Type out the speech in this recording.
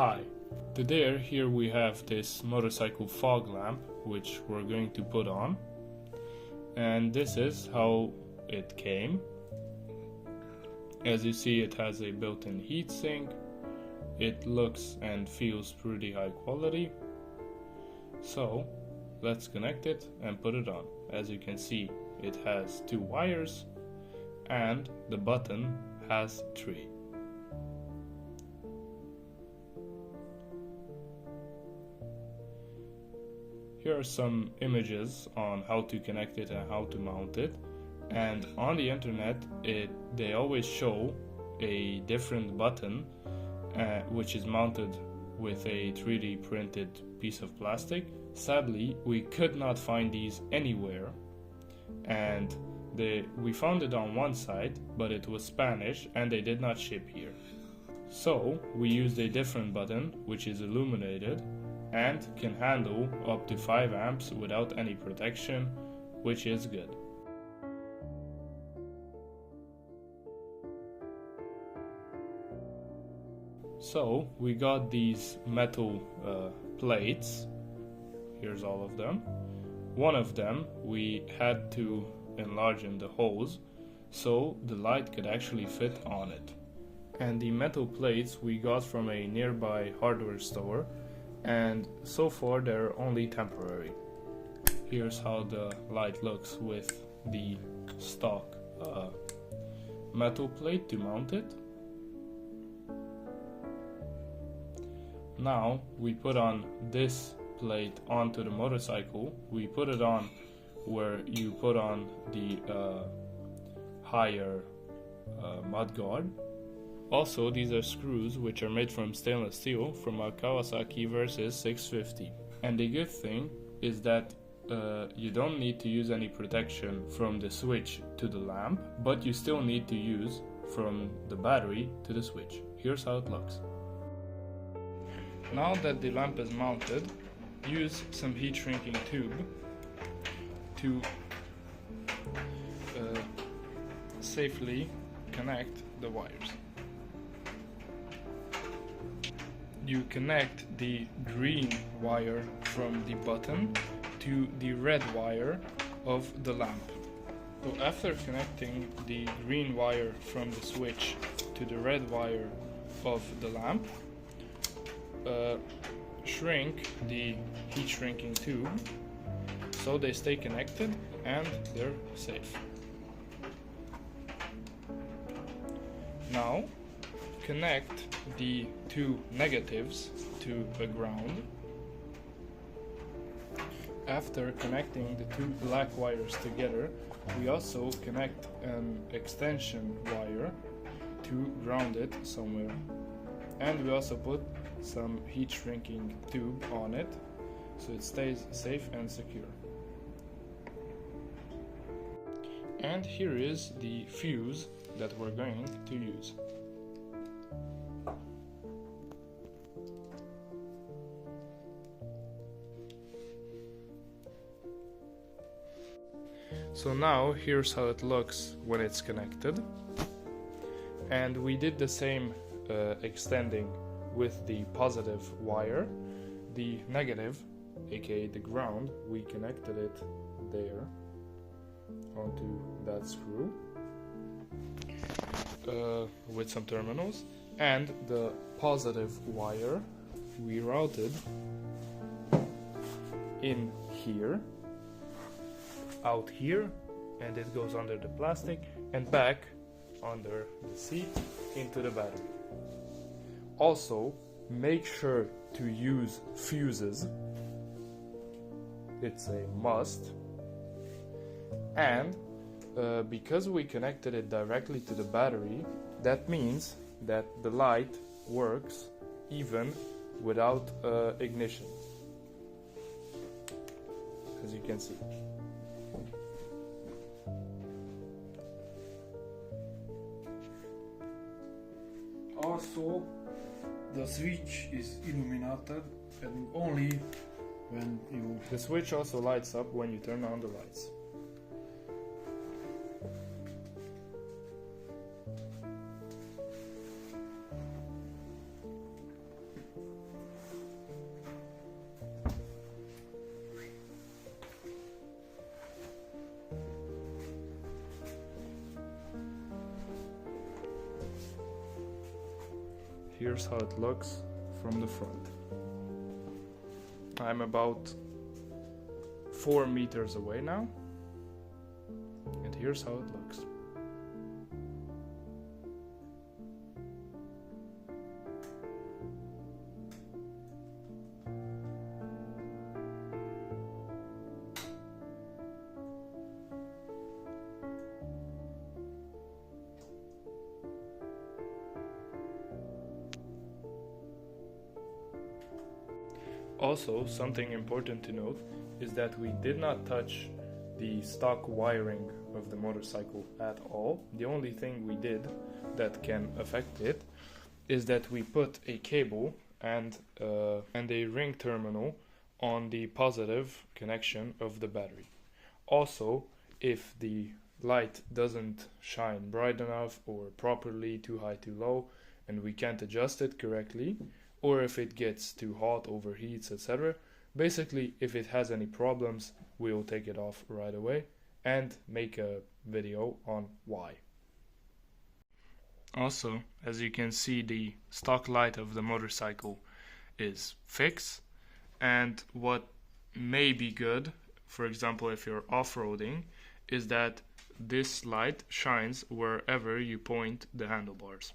Hi, today here we have this motorcycle fog lamp which we're going to put on, and this is how it came. As you see, it has a built-in heatsink. It looks and feels pretty high quality. So let's connect it and put it on. As you can see, it has 2 wires and the button has 3. Here are some images on how to connect it and how to mount it, and on the internet they always show a different button which is mounted with a 3D printed piece of plastic. Sadly, we could not find these anywhere, and we found it on one site, but it was Spanish and they did not ship here. So we used a different button which is illuminated and can handle up to 5 amps without any protection, which is good. So we got these metal plates. Here's all of them. One of them we had to enlarge in the holes so the light could actually fit on it. And the metal plates we got from a nearby hardware store, and so far they're only temporary. Here's how the light looks with the stock metal plate to mount it. Now we put on this plate onto the motorcycle. We put it on where you put on the higher mudguard. Also, these are screws which are made from stainless steel from a Kawasaki Versys 650. And the good thing is that you don't need to use any protection from the switch to the lamp, but you still need to use from the battery to the switch. Here's how it looks. Now that the lamp is mounted, use some heat shrinking tube to safely connect the wires. You connect the green wire from the button to the red wire of the lamp. So after connecting the green wire from the switch to the red wire of the lamp, shrink the heat shrinking tube so they stay connected and they're safe. Now connect the 2 negatives to the ground. After connecting the 2 black wires together, we also connect an extension wire to ground it somewhere, and we also put some heat shrinking tube on it so it stays safe and secure. And here is the fuse that we're going to use. So now here's how it looks when it's connected, and we did the same extending with the positive wire. The negative, aka the ground, we connected it there onto that screw with some terminals, and the positive wire we routed in here, out here, and it goes under the plastic and back under the seat into the battery. Also, make sure to use fuses. It's a must. And because we connected it directly to the battery, that means that the light works even without ignition, as you can see. Also, the switch is illuminated, and only when you... The switch also lights up when you turn on the lights. here's how it looks from the front. I'm about 4 meters away now, and here's how it looks. Also, something important to note is that we did not touch the stock wiring of the motorcycle at all. The only thing we did that can affect it is that we put a cable and a ring terminal on the positive connection of the battery. Also, if the light doesn't shine bright enough or properly, too high, too low, and we can't adjust it correctly, or if it gets too hot, overheats, etc. Basically, if it has any problems, we will take it off right away and make a video on why. Also, as you can see, the stock light of the motorcycle is fixed, and what may be good, for example if you're off-roading, is that this light shines wherever you point the handlebars.